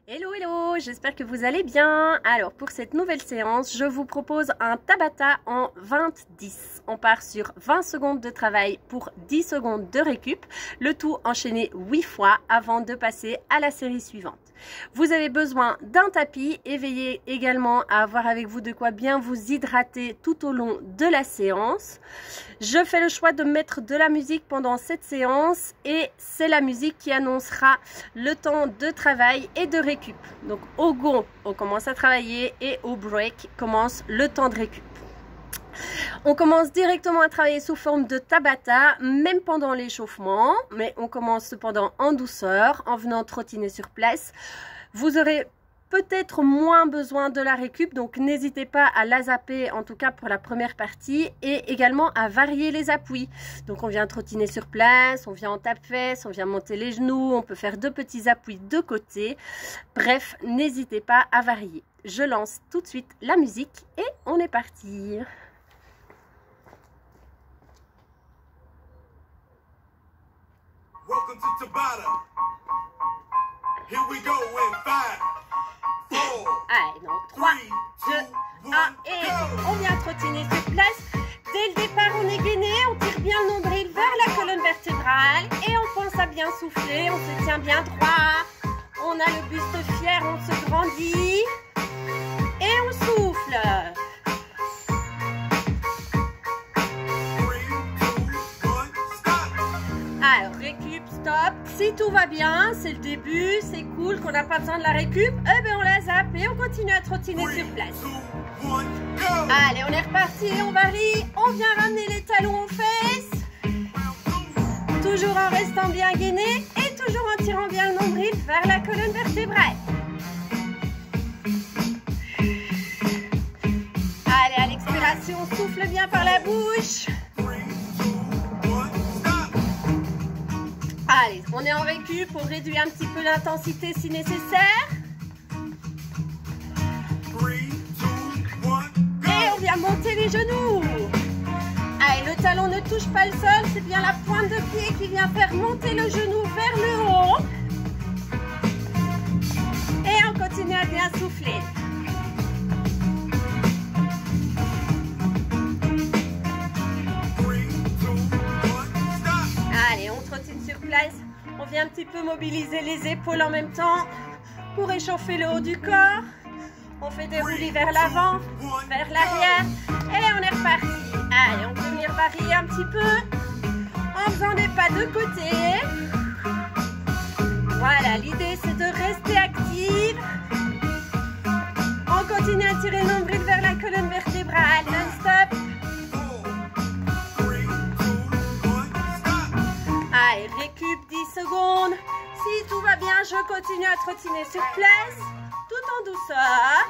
Hello, hello, j'espère que vous allez bien. Alors pour cette nouvelle séance, je vous propose un Tabata en 20-10. On part sur 20 secondes de travail pour 10 secondes de récup, le tout enchaîné 8 fois avant de passer à la série suivante. Vous avez besoin d'un tapis et veillez également à avoir avec vous de quoi bien vous hydrater tout au long de la séance. Je fais le choix de mettre de la musique pendant cette séance et c'est la musique qui annoncera le temps de travail et de récup. Donc au go, on commence à travailler et au break commence le temps de récup. On commence directement à travailler sous forme de Tabata, même pendant l'échauffement, mais on commence cependant en douceur, en venant trottiner sur place. Vous aurez peut-être moins besoin de la récup, donc n'hésitez pas à la zapper, en tout cas pour la première partie, et également à varier les appuis. Donc on vient trottiner sur place, on vient en tape-fesse, on vient monter les genoux, on peut faire deux petits appuis de côté. Bref, n'hésitez pas à varier. Je lance tout de suite la musique et on est parti. Welcome to Tabata. Here we go in 5, 4, Allez, non, 3, 2, 1 et on vient trottiner sur place. Dès le départ, on est gainé, on tire bien le nombril vers la colonne vertébrale et on pense à bien souffler, on se tient bien droit. On a le buste fier, on se grandit et on souffle. Alors, récup, stop. Si tout va bien, c'est le début, c'est cool, qu'on n'a pas besoin de la récup, eh bien on la zappe et on continue à trottiner sur place. Allez, on est reparti, on varie, on vient ramener les talons aux fesses. Toujours en restant bien gainé et toujours en tirant bien le nombril vers la colonne vertébrale. Allez, à l'expiration, on souffle bien par la bouche. Allez, on est en récup, on réduit un petit peu l'intensité si nécessaire. Et on vient monter les genoux. Allez, le talon ne touche pas le sol, c'est bien la pointe de pied qui vient faire monter le genou vers le haut. Et on continue à bien souffler. Allez, on trottine sur place. On vient un petit peu mobiliser les épaules en même temps pour échauffer le haut du corps. On fait des roulis vers l'avant, vers l'arrière et on est reparti. Allez, on peut venir varier un petit peu en faisant des pas de côté. Voilà, l'idée c'est de rester active. On continue à tirer le nombril vers la colonne vertébrale non-stop. Allez, récup 10 secondes. Si tout va bien, je continue à trottiner sur place, tout en douceur.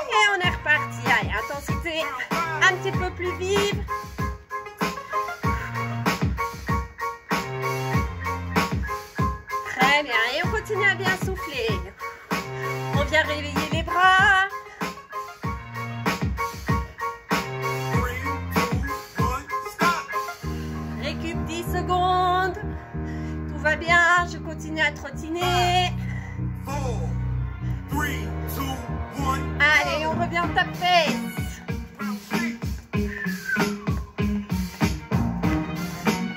Et on est reparti. Allez, intensité un petit peu plus vive. Très bien. Et on continue à bien souffler. On vient réveiller les bras. Récup 10 secondes. Tout va bien. Je continue à trottiner. Allez, on revient en tape-fesse.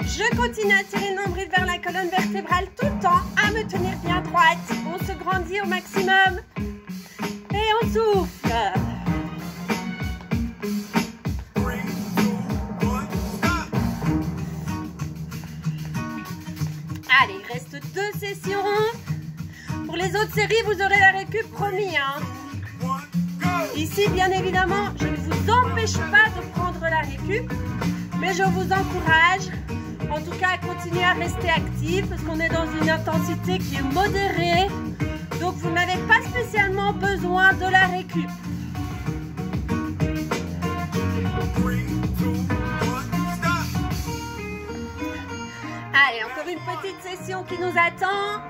Je continue à tirer le nombril vers la colonne vertébrale tout le temps, à me tenir bien droite. On se grandit au maximum et on souffle. Allez, il reste 2 sessions. Pour les autres séries, vous aurez la récup promis. Ici, bien évidemment, je ne vous empêche pas de prendre la récup, mais je vous encourage, en tout cas, à continuer à rester actif parce qu'on est dans une intensité qui est modérée. Donc, vous n'avez pas spécialement besoin de la récup. Allez, encore une petite session qui nous attend.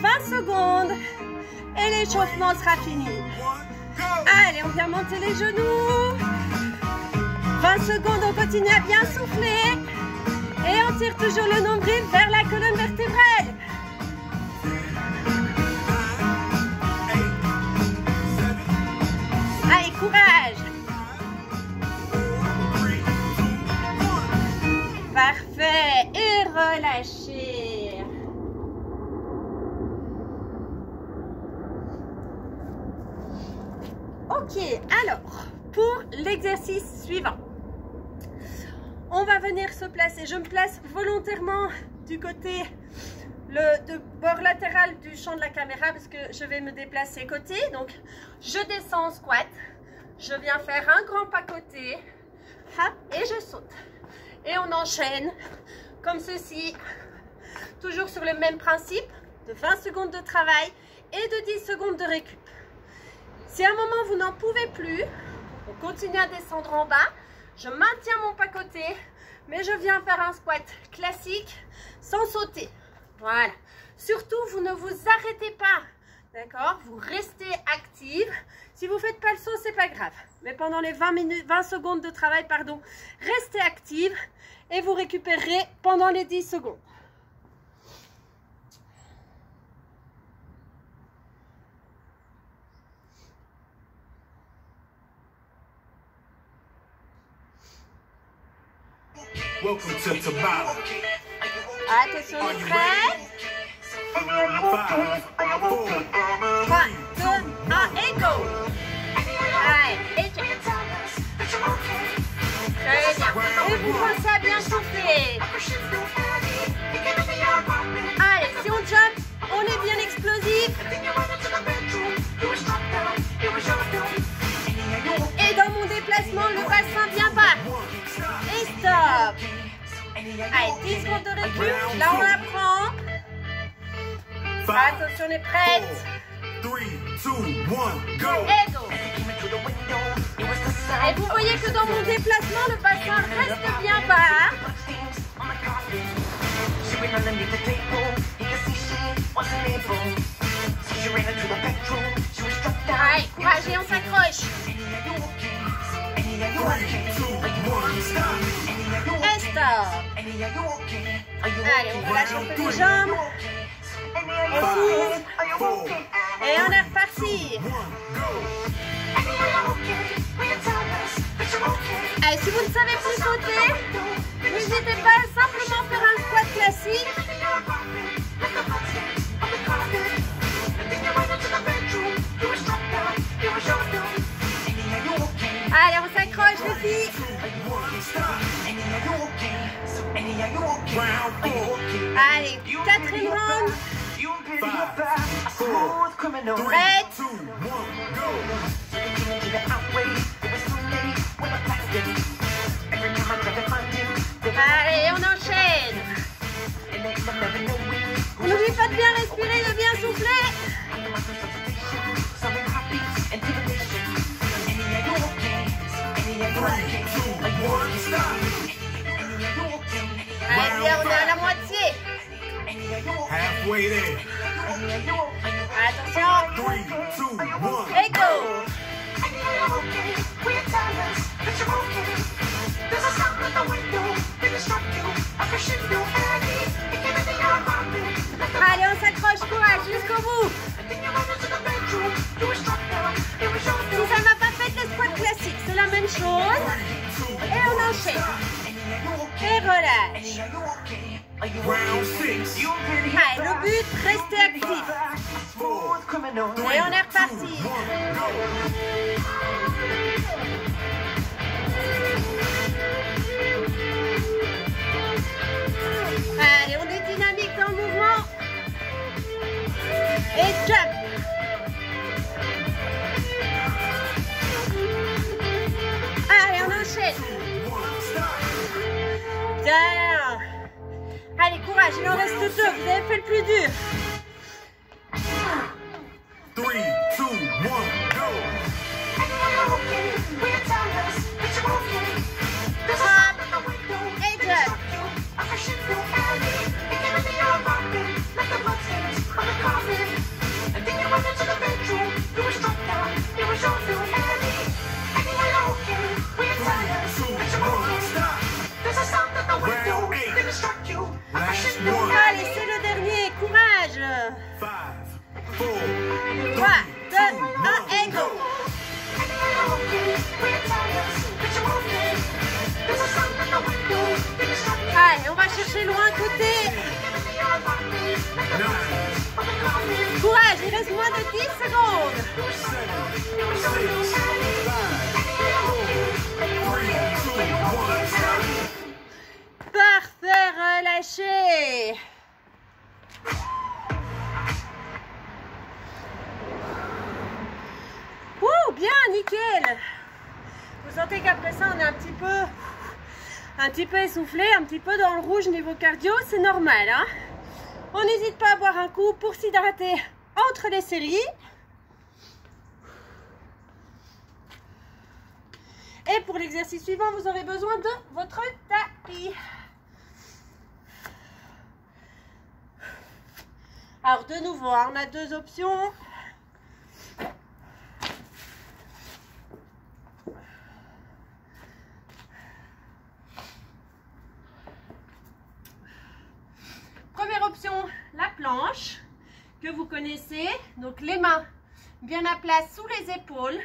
20 secondes et l'échauffement sera fini. Allez, on vient monter les genoux. 20 secondes, on continue à bien souffler. Et on tire toujours le nombril vers la colonne vertébrale. Ok, alors, pour l'exercice suivant, on va venir se placer. Je me place volontairement du côté de bord latéral du champ de la caméra parce que je vais me déplacer côté. Donc, je descends en squat. Je viens faire un grand pas côté. Hop, et je saute. Et on enchaîne comme ceci. Toujours sur le même principe de 20 secondes de travail et de 10 secondes de récup. Si à un moment vous n'en pouvez plus, on continue à descendre en bas. Je maintiens mon pas côté, mais je viens faire un squat classique sans sauter. Voilà. Surtout, vous ne vous arrêtez pas. D'accord? Vous restez active. Si vous ne faites pas le saut, c'est pas grave. Mais pendant les 20 secondes de travail, pardon, restez active et vous récupérez pendant les 10 secondes. Welcome to Tabata. Attention, on est prêts? 5, 4, 3, 3, 2, 1 et go! Allez, et check. Très bien. Et vous pensez à bien souffler. Allez, si on jump, on est bien explosif. Et dans mon déplacement, le bassin vient pas. Et stop. Allez, 10 secondes de récup. Là, on apprend. Attention, on est prête. 3, 2, 1, go! Et go. Et vous voyez que dans mon déplacement, le bassin reste bien bas. Allez, courage et on s'accroche. Et stop. Allez, on relâche un peu les jambes. On souffle. Et on est reparti. Allez, si vous ne savez plus sauter, n'hésitez pas à simplement faire un squat classique. Allez, on s'accroche les filles. Allez, quatrième round. Prête. Allez, on enchaîne. N'oublie pas de bien respirer, de bien souffler. Allez, bien, on est à la moitié. Halfway there. Attention. 3, 2, 1. Et go. Allez, on s'accroche, courage, jusqu'au bout. Si ça n'a pas fait le squat classique, c'est la même chose. Et on enchaîne. Et relâche. Round 6. Allez, le but, restez actif. Et on est reparti. Allez, on est dynamique dans le mouvement. Et jump. Allez, on enchaîne. Bien. Allez, courage, il en reste 2. Vous avez fait le plus dur. 3, 2, 1, go! Hop. Et jump. Allez, c'est le dernier. Courage. 5, 4, 3, 2, 1 et go. Allez, on va chercher loin côté. 9, Courage, il reste moins de 10 secondes. 7, 6, 5, 4, 3, 2, 1. Parfait, relâchez. Ouh, bien, nickel. Vous sentez qu'après ça, on est un petit peu essoufflé, un petit peu dans le rouge niveau cardio, c'est normal, hein. On n'hésite pas à boire un coup pour s'hydrater entre les séries. Et pour l'exercice suivant, vous aurez besoin de votre tapis. Alors de nouveau, on a deux options. Première option, la planche que vous connaissez. Donc les mains bien à plat sous les épaules.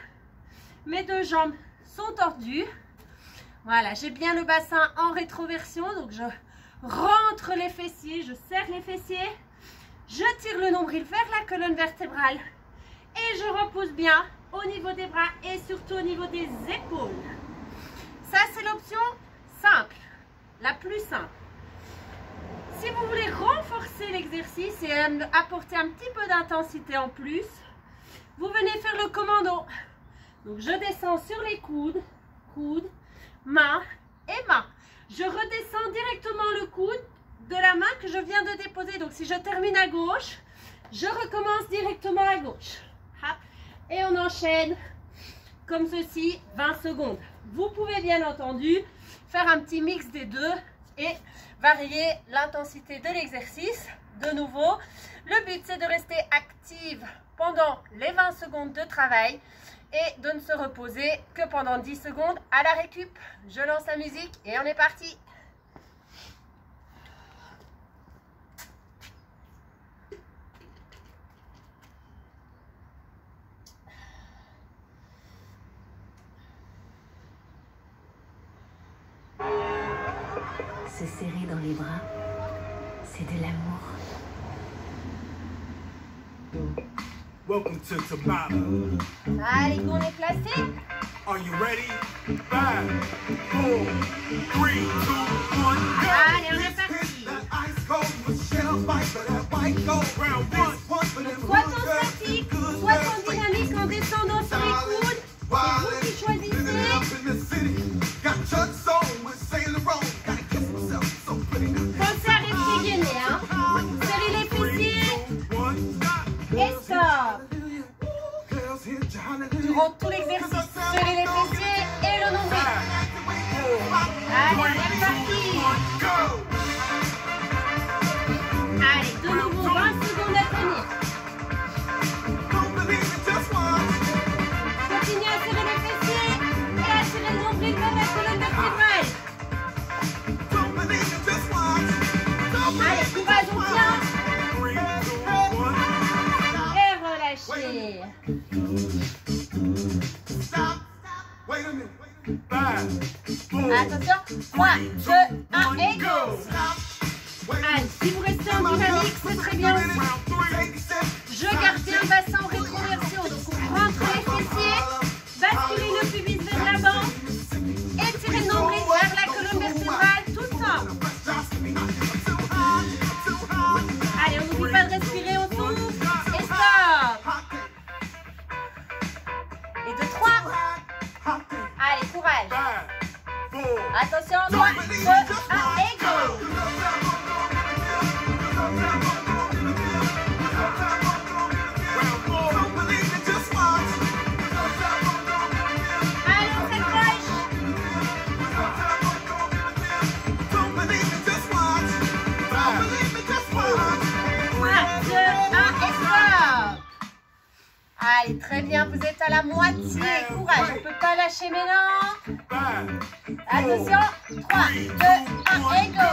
Mes deux jambes sont tordues. Voilà, j'ai bien le bassin en rétroversion. Donc je rentre les fessiers, je serre les fessiers. Je tire le nombril vers la colonne vertébrale. Et je repousse bien au niveau des bras et surtout au niveau des épaules. Ça, c'est l'option simple, la plus simple. Si vous voulez renforcer l'exercice et apporter un petit peu d'intensité en plus, vous venez faire le commando. Donc je descends sur les coudes, coude, main et main. Je redescends directement le coude de la main que je viens de déposer. Donc si je termine à gauche, je recommence directement à gauche. Hop. Et on enchaîne comme ceci, 20 secondes. Vous pouvez bien entendu faire un petit mix des deux et varier l'intensité de l'exercice. De nouveau, le but c'est de rester active pendant les 20 secondes de travail et de ne se reposer que pendant 10 secondes à la récup. Je lance la musique et on est parti. Se serrer dans les bras, c'est de l'amour. Welcome to Tamala. Allez, on est placé. Are you ready? 5, 4, 3, 2, 1, go! Allez, on est parti. Soit en statique, soit en dynamique en descendant sur les coudes. C'est vous qui choisissez. Pensez à rester gainé, hein. Serrez les fessiers. Et stop. Durant tout l'exercice, serrez les fessiers et le nombril. Allez, on est parti. Allez, de nouveau 20 secondes à tenir. Continuez à serrer les fessiers et à tirer le nombril vers la colonne vertébrale. Allez, courage, on tient. Et relâchez. 5, 4, Attention, 3, 2, 1 et go. Allez, si vous restez en dynamique, c'est très bien aussi. Je garde bien le bassin en rétroversion. Donc on rentre les fessiers, basculez le pubis vers l'avant et tirez le nombril vers la colonne vertébrale tout le temps. Allez, on n'oublie pas de respirer, on souffle et stop. Et de 3. Allez, courage. 5, 4, Attention, 3, 2, 1 et go. Allez, on s'accroche. 3, 2, 1 et stop. Allez, très bien, vous êtes à la moitié. Courage, on ne peut pas lâcher maintenant. 5, Attention, 3, 2, 1 et go.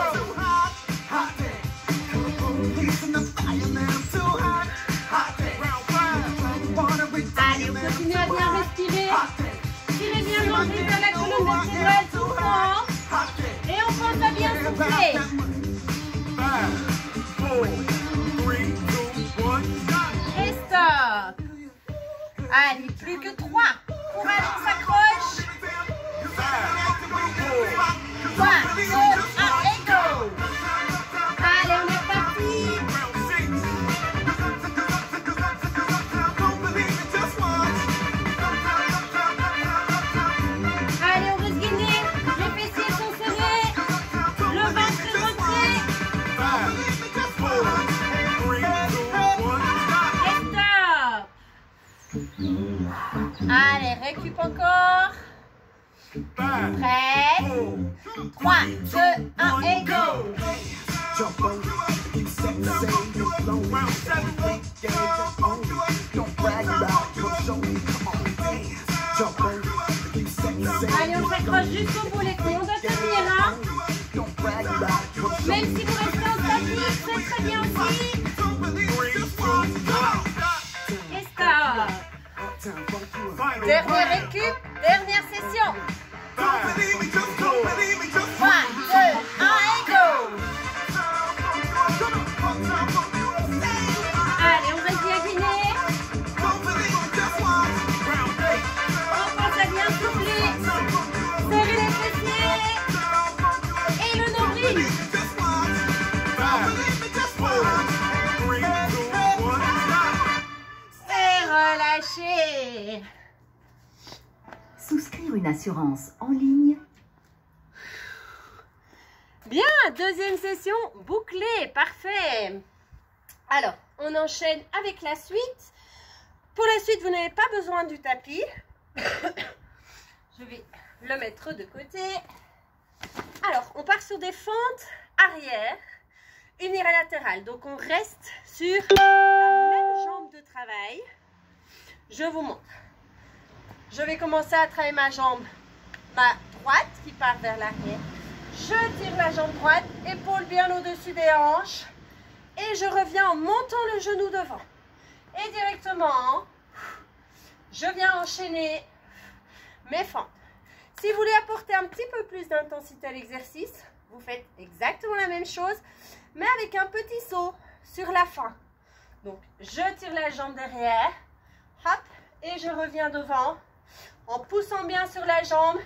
Allez, on continue à bien respirer. Tirez bien le nombril vers la colonne vertébrale tout le temps. Et on pense à bien souffler. 5, 4, 3, 2, 1, go! Et stop. Allez, plus que 3. Courage, on s'accroche. 3, 2, 1 et go. Allez, on est parti. Allez, on veut se gainer. Les fessiers sont serrés. Le ventre est rentré. Allez, récup encore. Prêt. 3, 2, 1 et go. Allez, on s'accroche jusqu'au bout les filles. On doit tenir, hein. Même si vous restez en statique, c'est très bien aussi. Et stop. Dernière récup, dernière session. 3, 2, 1 et go. Allez, on reste bien guiné. On pense à bien souffler. Serrer les fessiers. Et le nombril. Et relâchez. Souscrire une assurance en ligne. Bien, deuxième session bouclée, parfait. Alors, on enchaîne avec la suite. Pour la suite, vous n'avez pas besoin du tapis. Je vais le mettre de côté. Alors, on part sur des fentes arrière unilatérales. Donc, on reste sur la même jambe de travail. Je vous montre. Je vais commencer à travailler ma jambe, ma droite qui part vers l'arrière. Je tire la jambe droite, épaule bien au-dessus des hanches. Et je reviens en montant le genou devant. Et directement, je viens enchaîner mes fentes. Si vous voulez apporter un petit peu plus d'intensité à l'exercice, vous faites exactement la même chose, mais avec un petit saut sur la fin. Donc, je tire la jambe derrière, hop, et je reviens devant en poussant bien sur la jambe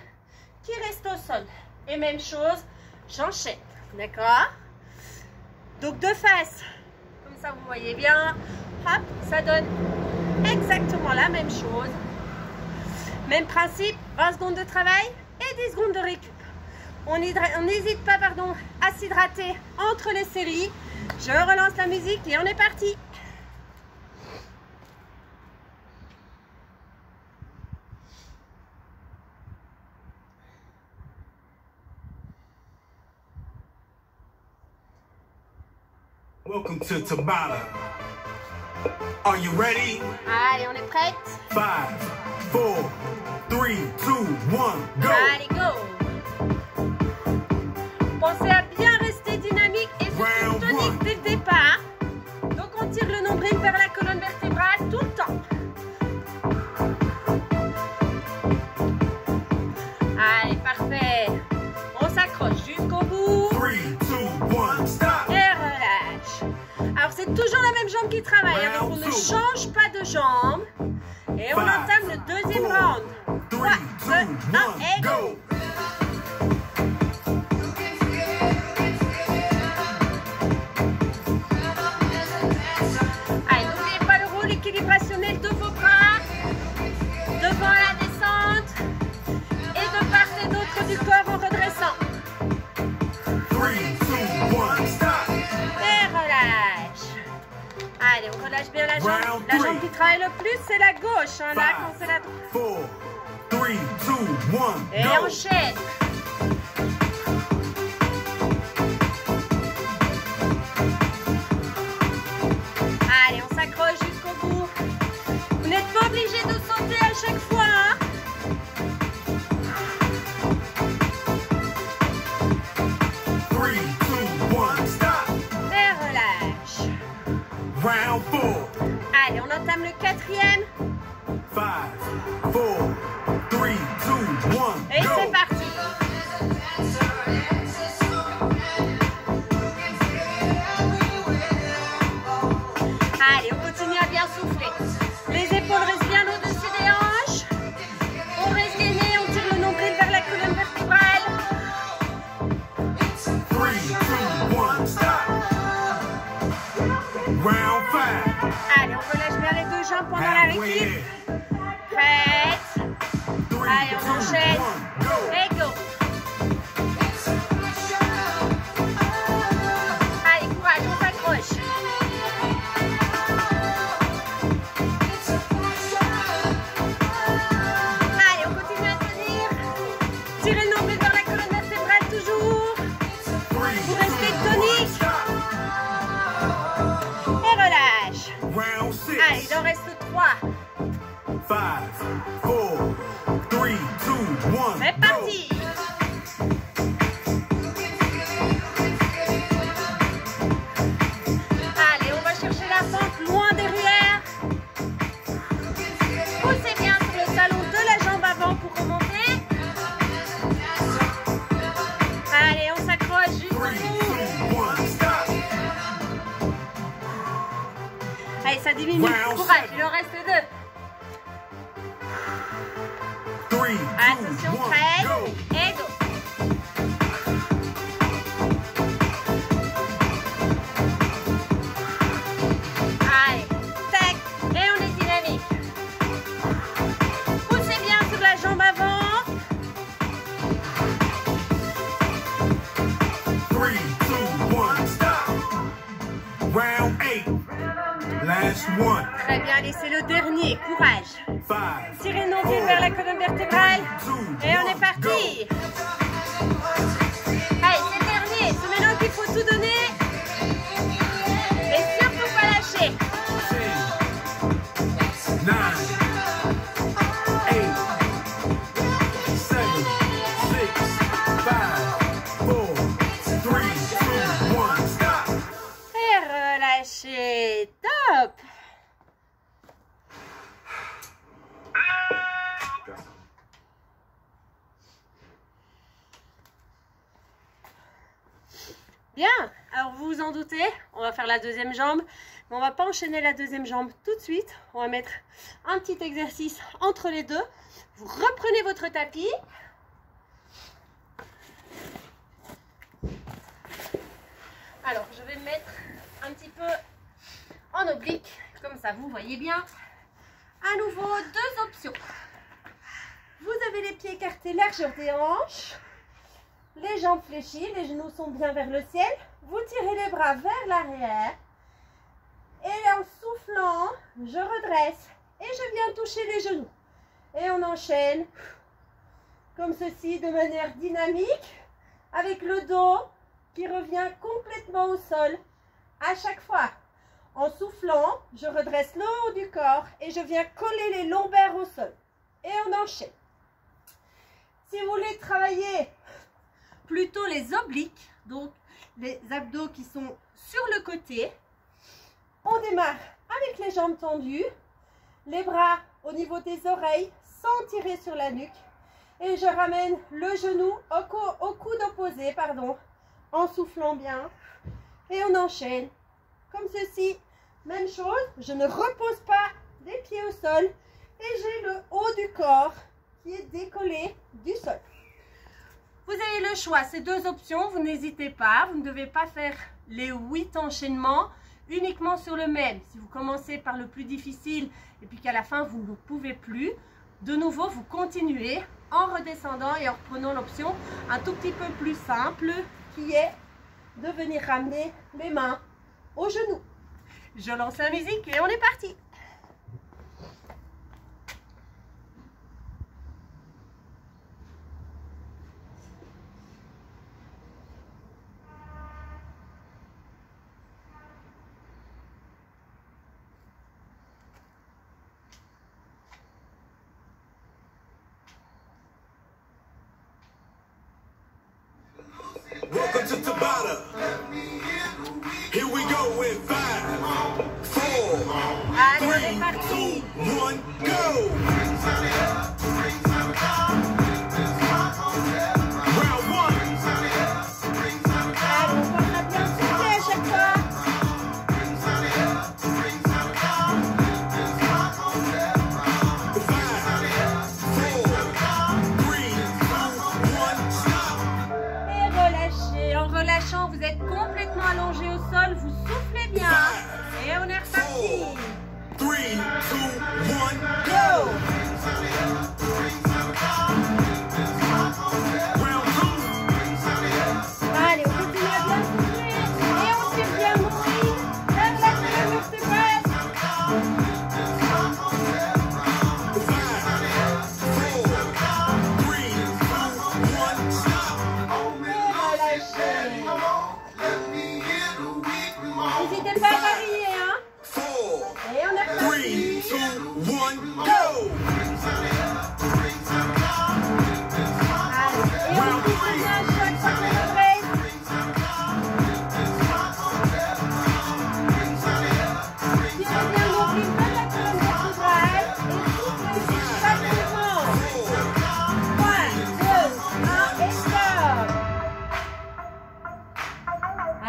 qui reste au sol. Et même chose, j'enchaîne, d'accord? Donc, de face, comme ça vous voyez bien, hop, ça donne exactement la même chose. Même principe, 20 secondes de travail et 10 secondes de récup. On n'hésite pas, pardon, à s'hydrater entre les séries. Je relance la musique et on est parti. Welcome to Tabata. Are you ready? Allez, on est prête? 5, 4, 3, 2, 1, go! Allez, go! Pensez à bien rester dynamique et surtout tonique dès le départ. Donc, on tire le nombril vers la colonne vertébrale tout le temps. Allez, parfait. On s'accroche jusqu'au bout. 3, 2, 1, stop! Et relâche. Alors, c'est toujours la même jambe qui travaille. Hein, donc, on ne change pas de jambe. Et on entame le deuxième round. 3, 2, 1 et go! Allez, n'oubliez pas le rôle équilibrationnel de vos bras. Devant la descente. Et de part et d'autre du corps en redressant. 3, 2, 1, stop! Et relâche. Allez, on relâche bien la jambe. La jambe qui travaille le plus, c'est la gauche. Hein, là, quand c'est la droite. 4, 3, 2, 1, Et go! enchaîne. Allez, on s'accroche jusqu'au bout. Vous n'êtes pas obligé de sauter à chaque fois. Hein. Et relâche. Round 4. Allez, on entame le quatrième. 5, 4, 3, 2, 1, Et go! c'est parti. Allez, on continue à bien souffler. Les épaules restent bien au-dessus Allez, on relâche bien les deux jambes pendant la récup. Prête. Allez, on enchaîne. Et go. Allez, courage, on s'accroche. Allez, on continue à tenir. Tirez le nombril vers la colonne vertébrale toujours. Vous restez tonique. Et relâche. Allez, il en reste 3. 5, 4, 3, 2, 1. C'est parti. Allez, on va chercher la pente loin derrière. Poussez bien sur le talon de la jambe avant pour remonter. Allez, on s'accroche juste au bout. Allez, ça diminue. Courage, il en reste 2. Attention, prête, et go. Allez, tac, et on est dynamique. Poussez bien sur la jambe avant. 3, 2, 1, stop. Round 8. Last one. Très bien, allez, c'est le dernier. Courage. 5, Tirez le nombril vers la colonne vertébrale. Et on est parti. Allez, c'est le dernier. C'est maintenant qu'il faut tout donner. Et surtout pas lâcher. 10, 9, 8, 7, 6, 5, 4, 3, 2, 1, stop. Et relâchez. Top. Bien, alors vous vous en doutez, on va faire la deuxième jambe, mais on va pas enchaîner la deuxième jambe tout de suite. On va mettre un petit exercice entre les deux. Vous reprenez votre tapis. Alors, je vais me mettre un petit peu en oblique, comme ça vous voyez bien. À nouveau, 2 options. Vous avez les pieds écartés, largeur des hanches. Les jambes fléchies, les genoux sont bien vers le ciel. Vous tirez les bras vers l'arrière. Et en soufflant, je redresse. Et je viens toucher les genoux. Et on enchaîne comme ceci de manière dynamique. Avec le dos qui revient complètement au sol à chaque fois. En soufflant, je redresse le haut du corps et je viens coller les lombaires au sol. Et on enchaîne. Si vous voulez travailler plutôt les obliques, donc les abdos qui sont sur le côté, on démarre avec les jambes tendues, les bras au niveau des oreilles sans tirer sur la nuque et je ramène le genou au coude opposé, en soufflant bien et on enchaîne comme ceci. Même chose, je ne repose pas les pieds au sol et j'ai le haut du corps qui est décollé du sol. Vous avez le choix, ces 2 options, vous n'hésitez pas, vous ne devez pas faire les 8 enchaînements uniquement sur le même. Si vous commencez par le plus difficile et puis qu'à la fin vous ne pouvez plus, de nouveau vous continuez en redescendant et en reprenant l'option un tout petit peu plus simple qui est de venir ramener les mains aux genoux. Je lance la musique et on est parti. Welcome to Tabata. Here we go in 5, 4, Allez, on est parti. 2, 1, go. Round 1. Allez, on va bien souffler à chaque fois. 5, 4, 3, 2, 1, stop. Et relâchez. En relâchant, vous êtes complètement allongé au sol. Vous soufflez bien. Et on est reparti. Et on est reparti. 3, 2, 1, go!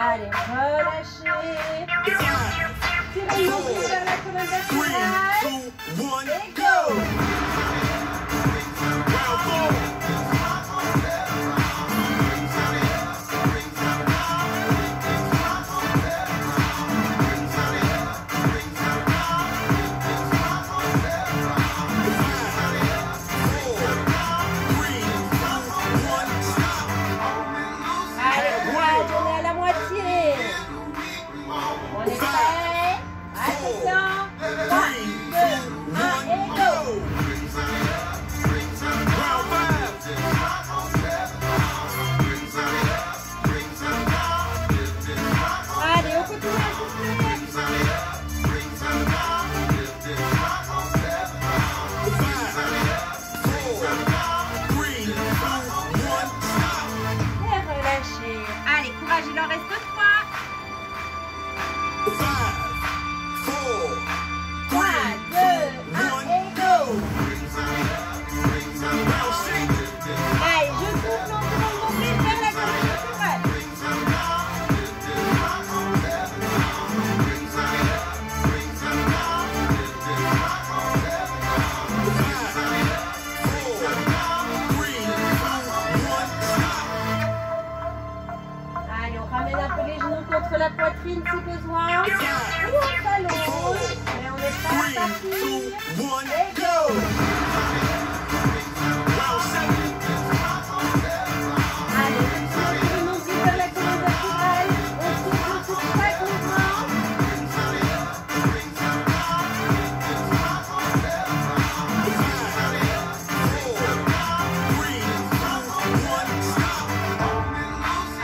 Allez, relâchez. Tirez le nombril vers la colonne vertébrale. 3, 2, 1, go! Round 4. Il en reste 3. 3, 2, 1 et go. Allez, je souffle en tournant le nombril vers la colonne vertébrale. Allez, on ramène un peu les genoux contre la poitrine si besoin. Ou on s'allonge. Mais on n'est pas parti. 3, 2, 1, go! Allez, le nombril vers la colonne vertébrale. On souffle pour chaque mouvement.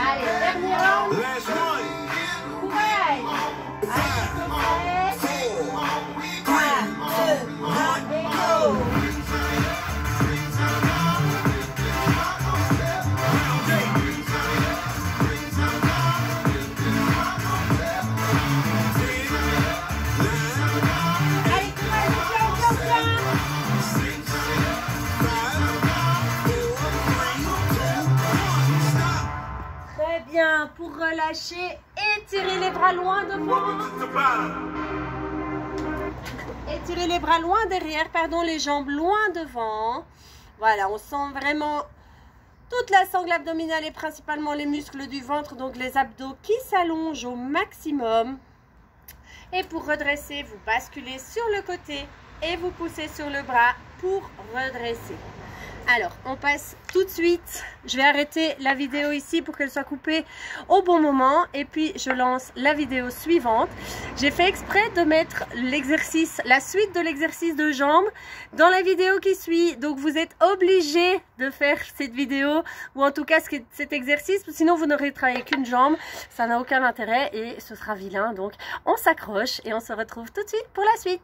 Allez, dernier round. Last one. Courage. Allez, c'est prêt. 3, 2, 1 et go. Allez, courage, bien. Très bien, pour relâcher, étirez les bras loin devant. Étirez les bras loin derrière, pardon, les jambes loin devant. Voilà, on sent vraiment toute la sangle abdominale et principalement les muscles du ventre, donc les abdos qui s'allongent au maximum. Et pour redresser, vous basculez sur le côté et vous poussez sur le bras pour redresser. Alors, on passe tout de suite. Je vais arrêter la vidéo ici pour qu'elle soit coupée au bon moment. Et puis, je lance la vidéo suivante. J'ai fait exprès de mettre l'exercice, la suite de l'exercice de jambes dans la vidéo qui suit. Donc, vous êtes obligé de faire cette vidéo ou en tout cas cet exercice. Sinon, vous n'aurez travaillé qu'une jambe. Ça n'a aucun intérêt et ce sera vilain. Donc, on s'accroche et on se retrouve tout de suite pour la suite.